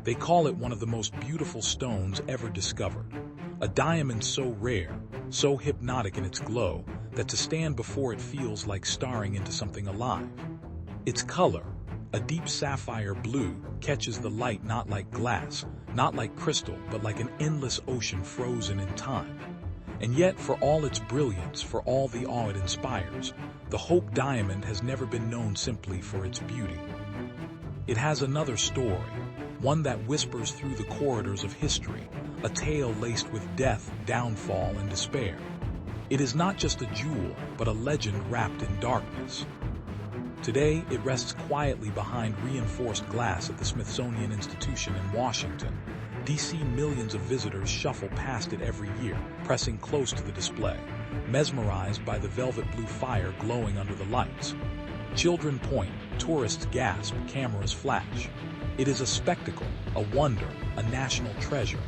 They call it one of the most beautiful stones ever discovered. A diamond so rare, so hypnotic in its glow, that to stand before it feels like staring into something alive. Its color, a deep sapphire blue, catches the light not like glass, not like crystal, but like an endless ocean frozen in time. And yet, for all its brilliance, for all the awe it inspires, the Hope Diamond has never been known simply for its beauty. It has another story, one that whispers through the corridors of history, a tale laced with death, downfall, and despair. It is not just a jewel, but a legend wrapped in darkness. Today, it rests quietly behind reinforced glass at the Smithsonian Institution in Washington, D.C. Millions of visitors shuffle past it every year, pressing close to the display, mesmerized by the velvet blue fire glowing under the lights. Children point, tourists gasp, cameras flash. It is a spectacle, a wonder, a national treasure.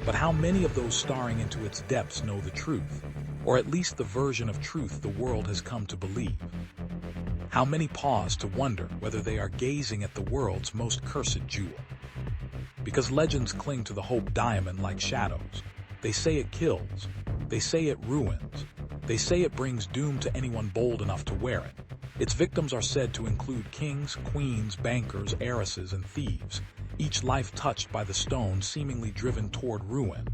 But how many of those staring into its depths know the truth, or at least the version of truth the world has come to believe? How many pause to wonder whether they are gazing at the world's most cursed jewel? Because legends cling to the Hope Diamond like shadows. They say it kills. They say it ruins. They say it brings doom to anyone bold enough to wear it. Its victims are said to include kings, queens, bankers, heiresses, and thieves, each life touched by the stone seemingly driven toward ruin.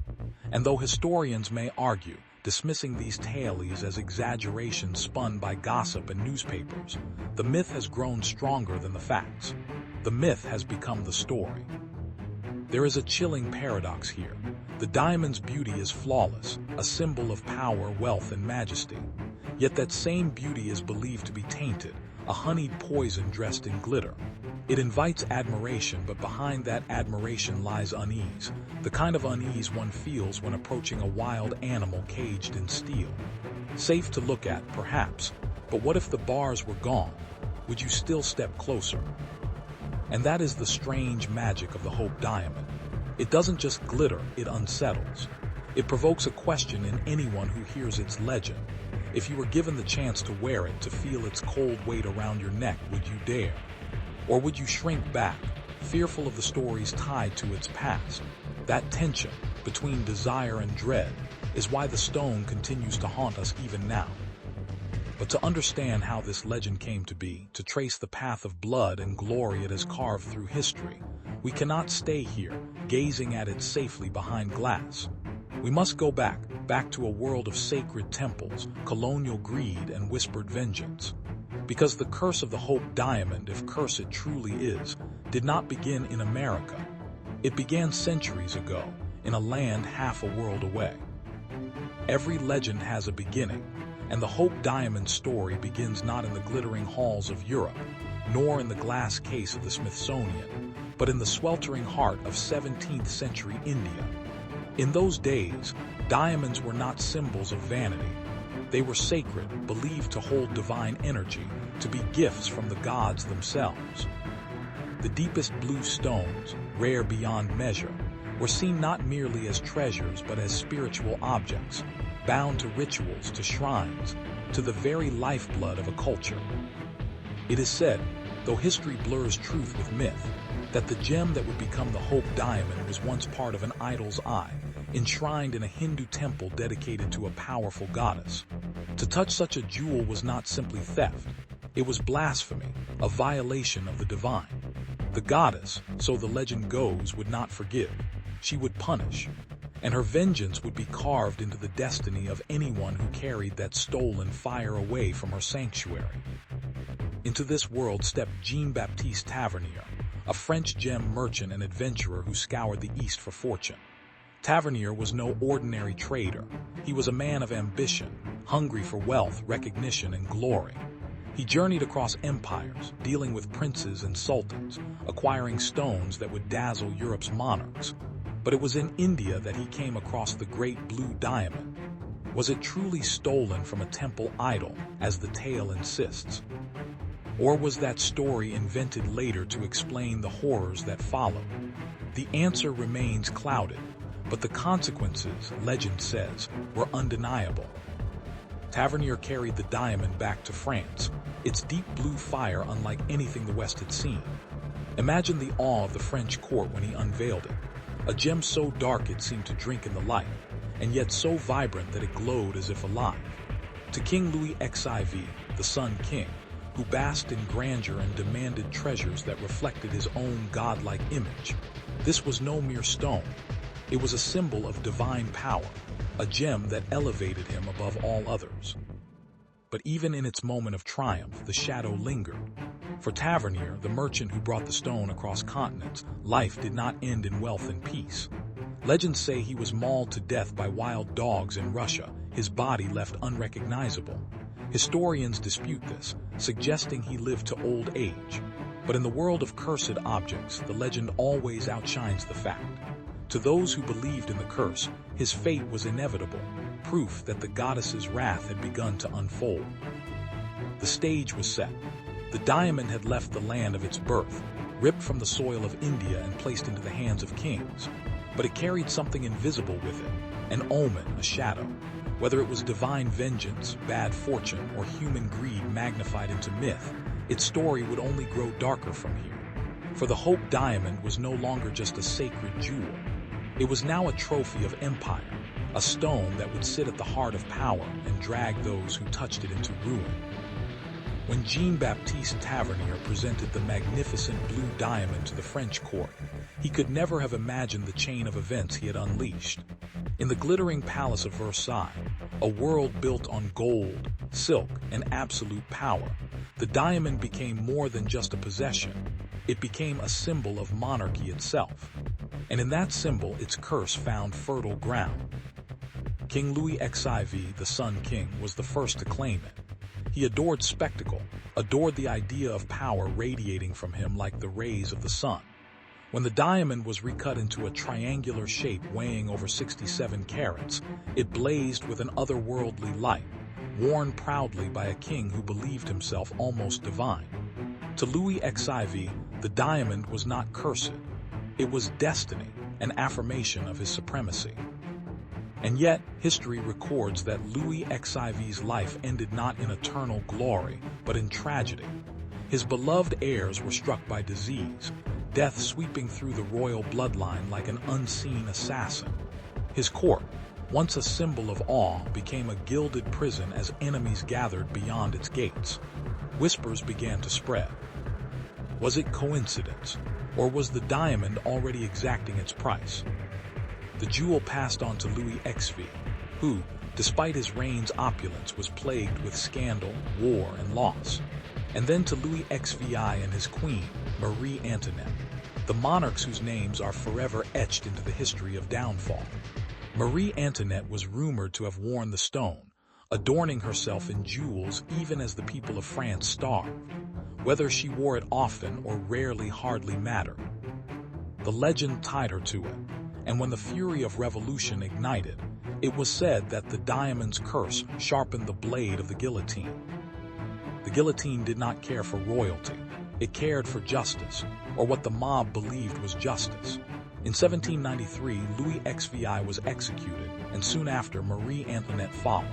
And though historians may argue, dismissing these tales as exaggerations spun by gossip and newspapers, the myth has grown stronger than the facts. The myth has become the story. There is a chilling paradox here. The diamond's beauty is flawless, a symbol of power, wealth, and majesty. Yet that same beauty is believed to be tainted, a honeyed poison dressed in glitter. It invites admiration, but behind that admiration lies unease, the kind of unease one feels when approaching a wild animal caged in steel. Safe to look at, perhaps, but what if the bars were gone? Would you still step closer? And that is the strange magic of the Hope Diamond. It doesn't just glitter, it unsettles. It provokes a question in anyone who hears its legend. If you were given the chance to wear it, to feel its cold weight around your neck, would you dare? Or would you shrink back, fearful of the stories tied to its past? That tension between desire and dread is why the stone continues to haunt us even now. But to understand how this legend came to be, to trace the path of blood and glory it has carved through history, we cannot stay here, gazing at it safely behind glass. We must go back to a world of sacred temples, colonial greed, and whispered vengeance. Because the curse of the Hope Diamond, if curse it truly is, did not begin in America. It began centuries ago, in a land half a world away. Every legend has a beginning, and the Hope Diamond story begins not in the glittering halls of Europe, nor in the glass case of the Smithsonian, but in the sweltering heart of 17th century India. In those days, diamonds were not symbols of vanity. They were sacred, believed to hold divine energy, to be gifts from the gods themselves. The deepest blue stones, rare beyond measure, were seen not merely as treasures but as spiritual objects, bound to rituals, to shrines, to the very lifeblood of a culture. It is said, though history blurs truth with myth, that the gem that would become the Hope Diamond was once part of an idol's eye, enshrined in a Hindu temple dedicated to a powerful goddess. To touch such a jewel was not simply theft, it was blasphemy, a violation of the divine. The goddess, so the legend goes, would not forgive, she would punish, and her vengeance would be carved into the destiny of anyone who carried that stolen fire away from her sanctuary. Into this world stepped Jean-Baptiste Tavernier, a French gem merchant and adventurer who scoured the East for fortune. Tavernier was no ordinary trader. He was a man of ambition, hungry for wealth, recognition, and glory. He journeyed across empires, dealing with princes and sultans, acquiring stones that would dazzle Europe's monarchs. But it was in India that he came across the great blue diamond. Was it truly stolen from a temple idol, as the tale insists? Or was that story invented later to explain the horrors that followed? The answer remains clouded, but the consequences, legend says, were undeniable. Tavernier carried the diamond back to France, its deep blue fire unlike anything the West had seen. Imagine the awe of the French court when he unveiled it. A gem so dark it seemed to drink in the light, and yet so vibrant that it glowed as if alive. To King Louis XIV, the Sun King, who basked in grandeur and demanded treasures that reflected his own godlike image, this was no mere stone. It was a symbol of divine power, a gem that elevated him above all others. But even in its moment of triumph, the shadow lingered. For Tavernier, the merchant who brought the stone across continents, life did not end in wealth and peace. Legends say he was mauled to death by wild dogs in Russia, his body left unrecognizable. Historians dispute this, suggesting he lived to old age. But in the world of cursed objects, the legend always outshines the fact. To those who believed in the curse, his fate was inevitable, proof that the goddess's wrath had begun to unfold. The stage was set. The diamond had left the land of its birth, ripped from the soil of India and placed into the hands of kings. But it carried something invisible with it, an omen, a shadow. Whether it was divine vengeance, bad fortune, or human greed magnified into myth, its story would only grow darker from here. For the Hope Diamond was no longer just a sacred jewel. It was now a trophy of empire, a stone that would sit at the heart of power and drag those who touched it into ruin. When Jean-Baptiste Tavernier presented the magnificent blue diamond to the French court, he could never have imagined the chain of events he had unleashed. In the glittering palace of Versailles, a world built on gold, silk, and absolute power, the diamond became more than just a possession. It became a symbol of monarchy itself. And in that symbol, its curse found fertile ground. King Louis XIV, the Sun King, was the first to claim it. He adored spectacle, adored the idea of power radiating from him like the rays of the sun. When the diamond was recut into a triangular shape weighing over 67 carats, it blazed with an otherworldly light, worn proudly by a king who believed himself almost divine. To Louis XIV, the diamond was not cursed. It was destiny, an affirmation of his supremacy. And yet, history records that Louis XIV's life ended not in eternal glory, but in tragedy. His beloved heirs were struck by disease, death sweeping through the royal bloodline like an unseen assassin. His court, once a symbol of awe, became a gilded prison as enemies gathered beyond its gates. Whispers began to spread. Was it coincidence, or was the diamond already exacting its price? The jewel passed on to Louis XV, who, despite his reign's opulence, was plagued with scandal, war, and loss. And then to Louis XVI and his queen, Marie Antoinette, the monarchs whose names are forever etched into the history of downfall. Marie Antoinette was rumored to have worn the stone, adorning herself in jewels even as the people of France starved. Whether she wore it often or rarely hardly mattered. The legend tied her to it, and when the fury of revolution ignited, it was said that the diamond's curse sharpened the blade of the guillotine. The guillotine did not care for royalty. It cared for justice, or what the mob believed was justice. In 1793, Louis XVI was executed, and soon after, Marie Antoinette followed.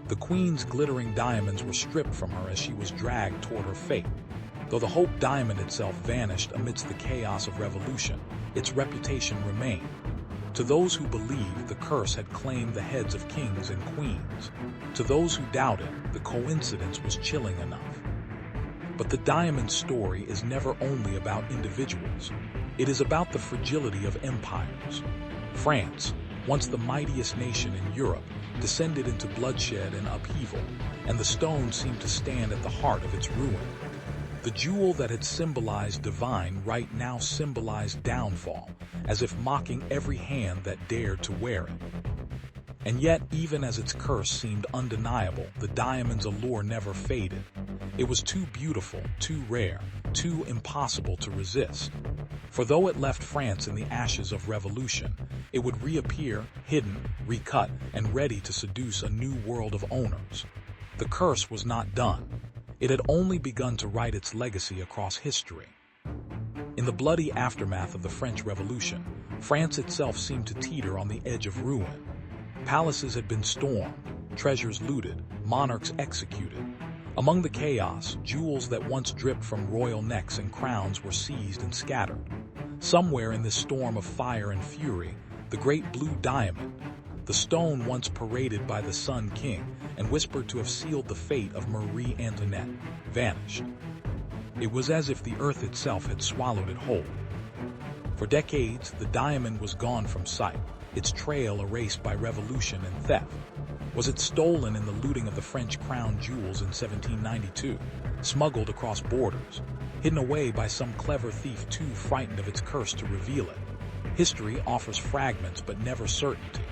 The queen's glittering diamonds were stripped from her as she was dragged toward her fate. Though the Hope Diamond itself vanished amidst the chaos of revolution, its reputation remained. To those who believed, the curse had claimed the heads of kings and queens. To those who doubted, the coincidence was chilling enough. But the diamond story is never only about individuals. It is about the fragility of empires. France, once the mightiest nation in Europe, descended into bloodshed and upheaval, and the stone seemed to stand at the heart of its ruin. The jewel that had symbolized divine right now symbolized downfall, as if mocking every hand that dared to wear it. And yet, even as its curse seemed undeniable, the diamond's allure never faded. It was too beautiful, too rare, too impossible to resist. For though it left France in the ashes of revolution, it would reappear, hidden, recut, and ready to seduce a new world of owners. The curse was not done. It had only begun to write its legacy across history. In the bloody aftermath of the French Revolution, France itself seemed to teeter on the edge of ruin. Palaces had been stormed, treasures looted, monarchs executed. Among the chaos, jewels that once dripped from royal necks and crowns were seized and scattered. Somewhere in this storm of fire and fury, the great blue diamond, the stone once paraded by the Sun King and whispered to have sealed the fate of Marie Antoinette, vanished. It was as if the earth itself had swallowed it whole. For decades, the diamond was gone from sight, its trail erased by revolution and theft. Was it stolen in the looting of the French crown jewels in 1792, smuggled across borders, hidden away by some clever thief too frightened of its curse to reveal it? History offers fragments but never certainty,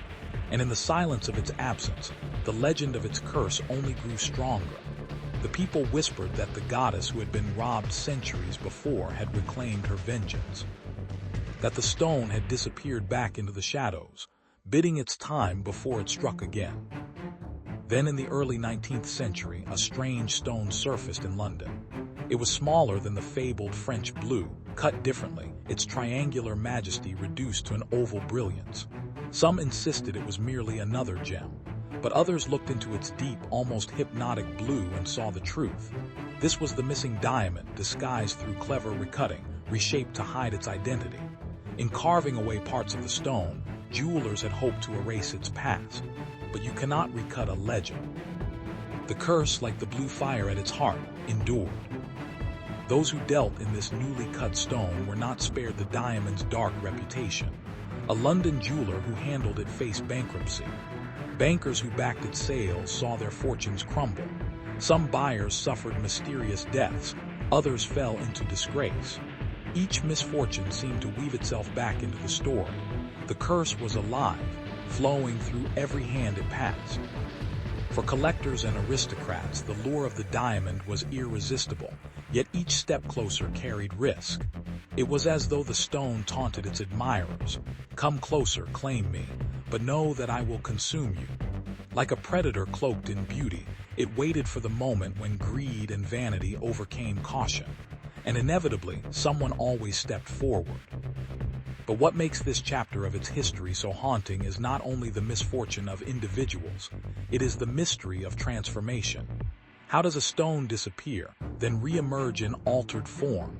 and in the silence of its absence, the legend of its curse only grew stronger. The people whispered that the goddess who had been robbed centuries before had reclaimed her vengeance, that the stone had disappeared back into the shadows, biding its time before it struck again. Then in the early 19th century, a strange stone surfaced in London. It was smaller than the fabled French blue, cut differently, its triangular majesty reduced to an oval brilliance. Some insisted it was merely another gem, but others looked into its deep, almost hypnotic blue and saw the truth. This was the missing diamond, disguised through clever recutting, reshaped to hide its identity. In carving away parts of the stone, jewelers had hoped to erase its past, but you cannot recut a legend. The curse, like the blue fire at its heart, endured. Those who dealt in this newly cut stone were not spared the diamond's dark reputation. A London jeweler who handled it faced bankruptcy. Bankers who backed its sales saw their fortunes crumble. Some buyers suffered mysterious deaths, others fell into disgrace. Each misfortune seemed to weave itself back into the story. The curse was alive, flowing through every hand it passed. For collectors and aristocrats, the lure of the diamond was irresistible, yet each step closer carried risk. It was as though the stone taunted its admirers. Come closer, claim me, but know that I will consume you. Like a predator cloaked in beauty, it waited for the moment when greed and vanity overcame caution. And inevitably, someone always stepped forward. But what makes this chapter of its history so haunting is not only the misfortune of individuals, it is the mystery of transformation. How does a stone disappear, then re-emerge in altered form?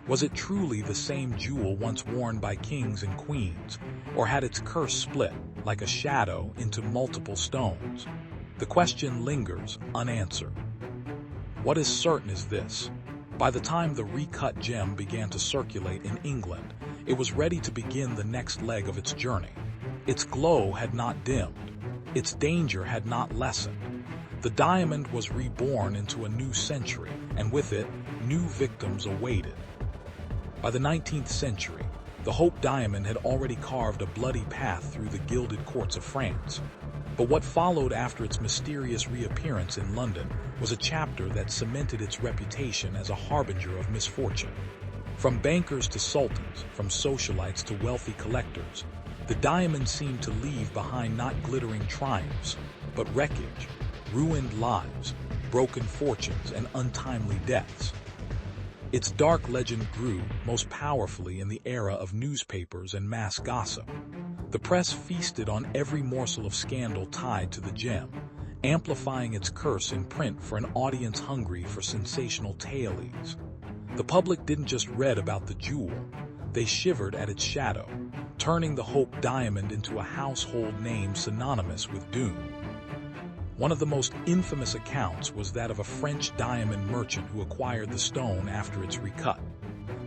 Was it truly the same jewel once worn by kings and queens, or had its curse split, like a shadow, into multiple stones? The question lingers, unanswered. What is certain is this. By the time the recut gem began to circulate in England, it was ready to begin the next leg of its journey. Its glow had not dimmed. Its danger had not lessened. The diamond was reborn into a new century, and with it, new victims awaited. By the 19th century, the Hope diamond had already carved a bloody path through the gilded courts of France. But what followed after its mysterious reappearance in London was a chapter that cemented its reputation as a harbinger of misfortune. From bankers to sultans, from socialites to wealthy collectors, the diamond seemed to leave behind not glittering triumphs, but wreckage, ruined lives, broken fortunes, and untimely deaths. Its dark legend grew most powerfully in the era of newspapers and mass gossip. The press feasted on every morsel of scandal tied to the gem, amplifying its curse in print for an audience hungry for sensational tales. The public didn't just read about the jewel, they shivered at its shadow, turning the Hope diamond into a household name synonymous with doom. One of the most infamous accounts was that of a French diamond merchant who acquired the stone after its recut.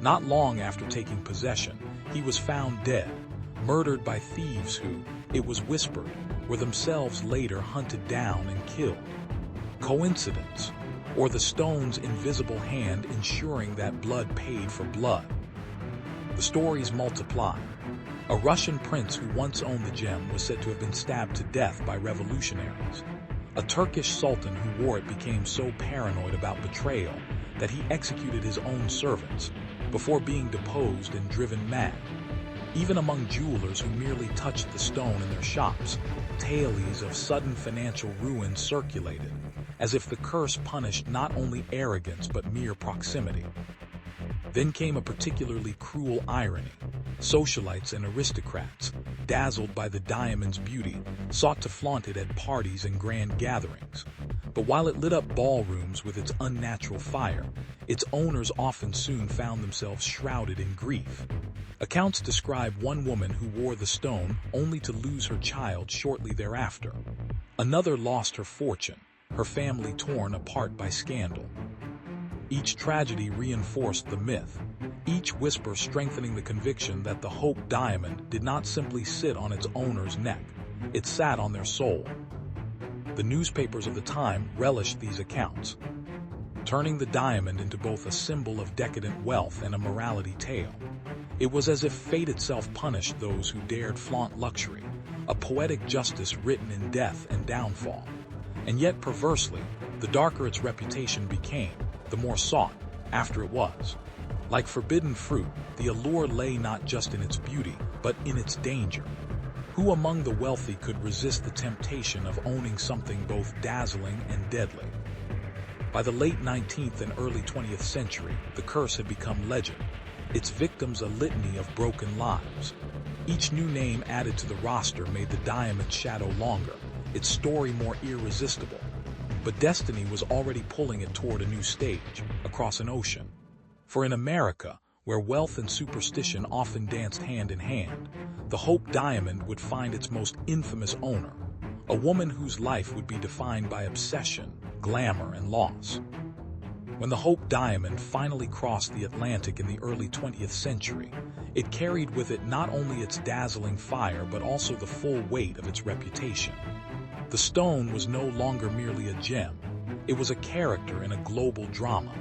Not long after taking possession, he was found dead, murdered by thieves who, it was whispered, were themselves later hunted down and killed. Coincidence, or the stone's invisible hand ensuring that blood paid for blood? The stories multiply. A Russian prince who once owned the gem was said to have been stabbed to death by revolutionaries. A Turkish sultan who wore it became so paranoid about betrayal that he executed his own servants, before being deposed and driven mad. Even among jewelers who merely touched the stone in their shops, tales of sudden financial ruin circulated, as if the curse punished not only arrogance but mere proximity. Then came a particularly cruel irony. Socialites and aristocrats, dazzled by the diamond's beauty, sought to flaunt it at parties and grand gatherings. But while it lit up ballrooms with its unnatural fire, its owners often soon found themselves shrouded in grief. Accounts describe one woman who wore the stone only to lose her child shortly thereafter. Another lost her fortune, her family torn apart by scandal. Each tragedy reinforced the myth, each whisper strengthening the conviction that the Hope Diamond did not simply sit on its owner's neck, it sat on their soul. The newspapers of the time relished these accounts, turning the diamond into both a symbol of decadent wealth and a morality tale. It was as if fate itself punished those who dared flaunt luxury, a poetic justice written in death and downfall. And yet, perversely, the darker its reputation became, the more sought after it was. Like forbidden fruit, the allure lay not just in its beauty, but in its danger. Who among the wealthy could resist the temptation of owning something both dazzling and deadly? By the late 19th and early 20th century, the curse had become legend, its victims a litany of broken lives. Each new name added to the roster made the diamond's shadow longer, its story more irresistible. But destiny was already pulling it toward a new stage, across an ocean. For in America, where wealth and superstition often danced hand in hand, the Hope Diamond would find its most infamous owner, a woman whose life would be defined by obsession, glamour, and loss. When the Hope Diamond finally crossed the Atlantic in the early 20th century, it carried with it not only its dazzling fire but also the full weight of its reputation. The stone was no longer merely a gem, it was a character in a global drama,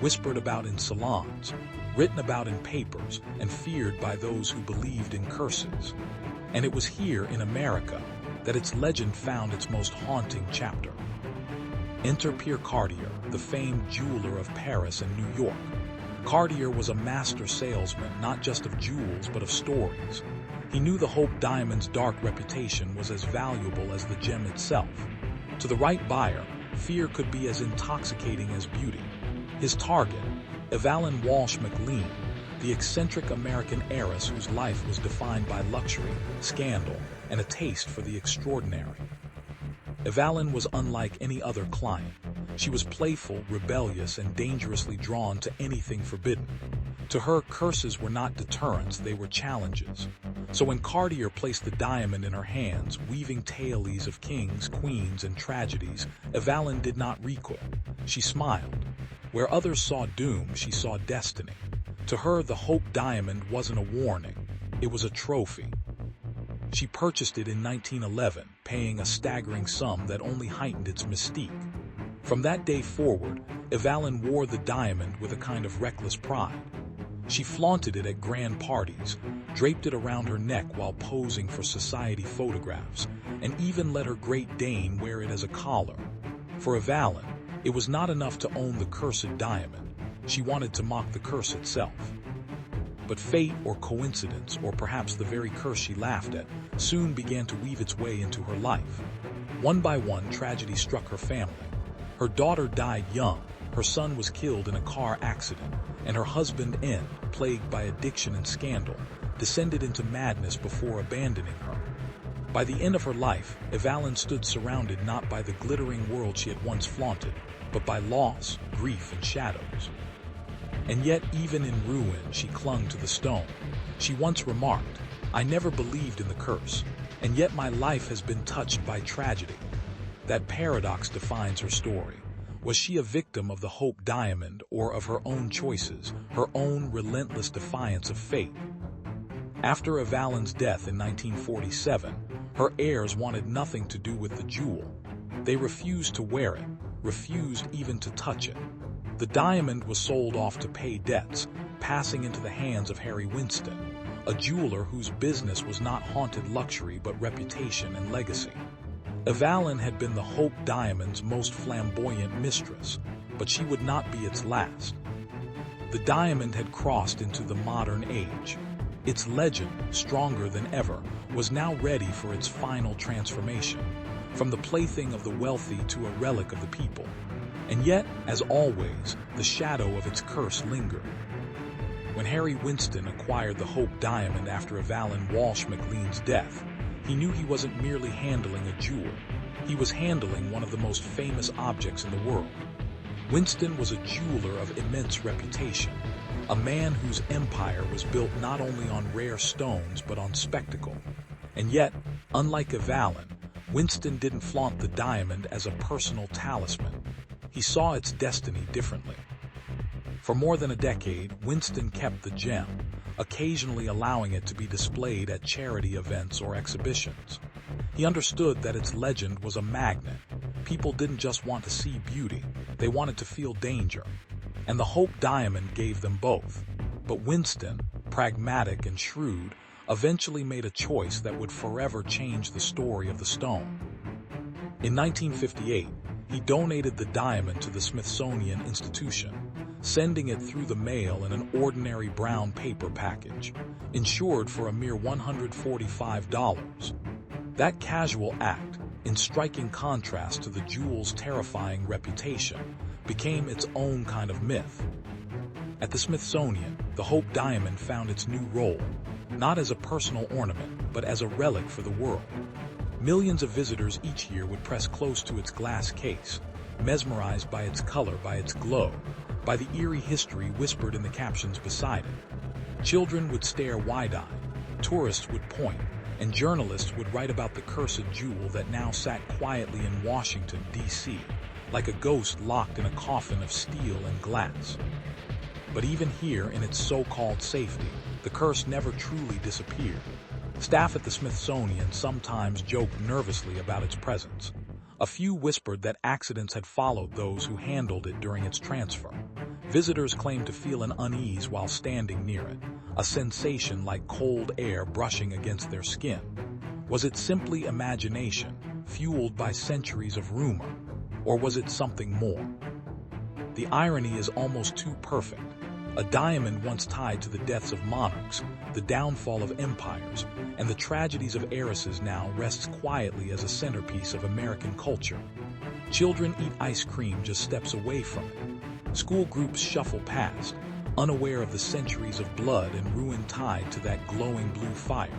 whispered about in salons, written about in papers, and feared by those who believed in curses. And it was here in America that its legend found its most haunting chapter. Enter Pierre Cartier, the famed jeweler of Paris and New York. Cartier was a master salesman not just of jewels but of stories. He knew the Hope Diamond's dark reputation was as valuable as the gem itself. To the right buyer, fear could be as intoxicating as beauty. His target, Evalyn Walsh McLean, the eccentric American heiress whose life was defined by luxury, scandal, and a taste for the extraordinary. Evalyn was unlike any other client. She was playful, rebellious, and dangerously drawn to anything forbidden. To her, curses were not deterrents, they were challenges. So when Cartier placed the diamond in her hands, weaving tales of kings, queens, and tragedies, Evalyn did not recoil. She smiled. Where others saw doom, she saw destiny. To her, the Hope Diamond wasn't a warning, it was a trophy. She purchased it in 1911, paying a staggering sum that only heightened its mystique. From that day forward, Evalyn wore the diamond with a kind of reckless pride. She flaunted it at grand parties, draped it around her neck while posing for society photographs, and even let her Great Dane wear it as a collar. For Evalyn, it was not enough to own the cursed diamond. She wanted to mock the curse itself. But fate or coincidence, or perhaps the very curse she laughed at, soon began to weave its way into her life. One by one, tragedy struck her family. Her daughter died young, her son was killed in a car accident, and her husband N, plagued by addiction and scandal, descended into madness before abandoning her. By the end of her life, Evalyn stood surrounded not by the glittering world she had once flaunted, but by loss, grief, and shadows. And yet, even in ruin, she clung to the stone. She once remarked, "I never believed in the curse, and yet my life has been touched by tragedy." That paradox defines her story. Was she a victim of the Hope Diamond or of her own choices, her own relentless defiance of fate? After Evalyn's death in 1947, her heirs wanted nothing to do with the jewel. They refused to wear it, refused even to touch it. The diamond was sold off to pay debts, passing into the hands of Harry Winston, a jeweler whose business was not haunted luxury but reputation and legacy. Evalyn had been the Hope Diamond's most flamboyant mistress, but she would not be its last. The diamond had crossed into the modern age. Its legend, stronger than ever, was now ready for its final transformation, from the plaything of the wealthy to a relic of the people. And yet, as always, the shadow of its curse lingered. When Harry Winston acquired the Hope Diamond after Evalyn Walsh McLean's death, he knew he wasn't merely handling a jewel. He was handling one of the most famous objects in the world. Winston was a jeweler of immense reputation, a man whose empire was built not only on rare stones but on spectacle. And yet, unlike Evalyn, Winston didn't flaunt the diamond as a personal talisman. He saw its destiny differently. For more than a decade, Winston kept the gem, occasionally allowing it to be displayed at charity events or exhibitions. He understood that its legend was a magnet. People didn't just want to see beauty, they wanted to feel danger. And the Hope diamond gave them both. But Winston, pragmatic and shrewd, eventually made a choice that would forever change the story of the stone. In 1958, he donated the diamond to the Smithsonian Institution, sending it through the mail in an ordinary brown paper package, insured for a mere $145. That casual act, in striking contrast to the jewel's terrifying reputation, became its own kind of myth. At the Smithsonian, the Hope diamond found its new role, not as a personal ornament, but as a relic for the world. Millions of visitors each year would press close to its glass case, mesmerized by its color, by its glow, by the eerie history whispered in the captions beside it. Children would stare wide-eyed, tourists would point, and journalists would write about the cursed jewel that now sat quietly in Washington, D.C., like a ghost locked in a coffin of steel and glass. But even here, in its so-called safety, the curse never truly disappeared. Staff at the Smithsonian sometimes joked nervously about its presence. A few whispered that accidents had followed those who handled it during its transfer. Visitors claimed to feel an unease while standing near it, a sensation like cold air brushing against their skin. Was it simply imagination, fueled by centuries of rumor, or was it something more? The irony is almost too perfect. A diamond once tied to the deaths of monarchs, the downfall of empires, and the tragedies of heiresses now rests quietly as a centerpiece of American culture. Children eat ice cream just steps away from it. School groups shuffle past, unaware of the centuries of blood and ruin tied to that glowing blue fire.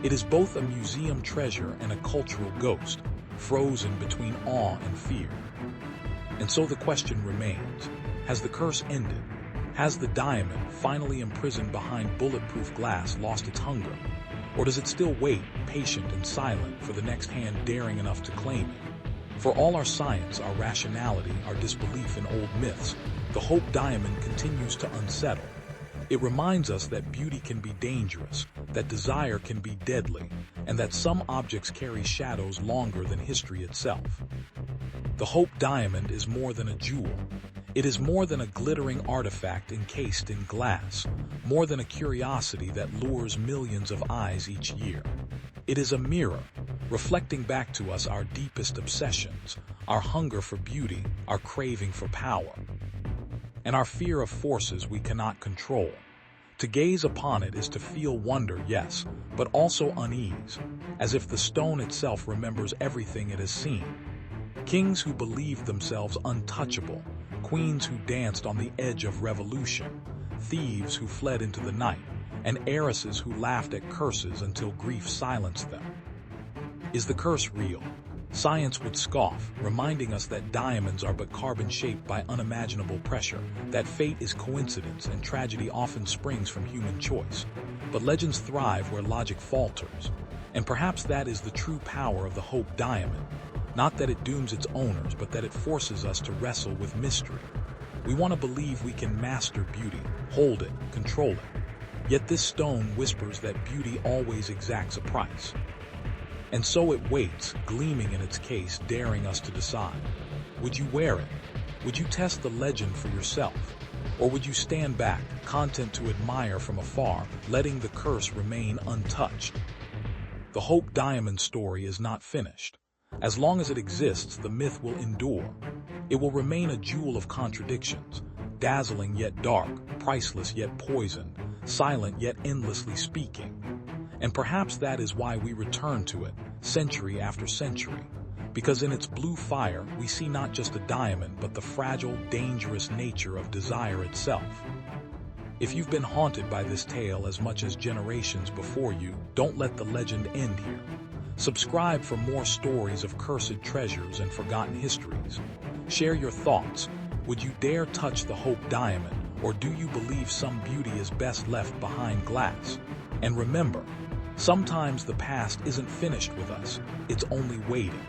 It is both a museum treasure and a cultural ghost, frozen between awe and fear. And so the question remains, has the curse ended? Has the diamond, finally imprisoned behind bulletproof glass, lost its hunger? Or does it still wait, patient and silent, for the next hand daring enough to claim it? For all our science, our rationality, our disbelief in old myths, the Hope diamond continues to unsettle. It reminds us that beauty can be dangerous, that desire can be deadly, and that some objects carry shadows longer than history itself. The Hope diamond is more than a jewel. It is more than a glittering artifact encased in glass, more than a curiosity that lures millions of eyes each year. It is a mirror, reflecting back to us our deepest obsessions, our hunger for beauty, our craving for power, and our fear of forces we cannot control. To gaze upon it is to feel wonder, yes, but also unease, as if the stone itself remembers everything it has seen. Kings who believed themselves untouchable, queens who danced on the edge of revolution, thieves who fled into the night, and heiresses who laughed at curses until grief silenced them. Is the curse real? Science would scoff, reminding us that diamonds are but carbon shaped by unimaginable pressure, that fate is coincidence and tragedy often springs from human choice. But legends thrive where logic falters, and perhaps that is the true power of the Hope diamond. Not that it dooms its owners, but that it forces us to wrestle with mystery. We want to believe we can master beauty, hold it, control it. Yet this stone whispers that beauty always exacts a price. And so it waits, gleaming in its case, daring us to decide. Would you wear it? Would you test the legend for yourself? Or would you stand back, content to admire from afar, letting the curse remain untouched? The Hope diamond story is not finished. As long as it exists, the myth will endure. It will remain a jewel of contradictions, dazzling yet dark, priceless yet poisoned, silent yet endlessly speaking. And perhaps that is why we return to it, century after century, because in its blue fire we see not just a diamond, but the fragile, dangerous nature of desire itself. If you've been haunted by this tale as much as generations before you, don't let the legend end here. Subscribe for more stories of cursed treasures and forgotten histories. Share your thoughts. Would you dare touch the Hope Diamond, or do you believe some beauty is best left behind glass? And remember, sometimes the past isn't finished with us, it's only waiting.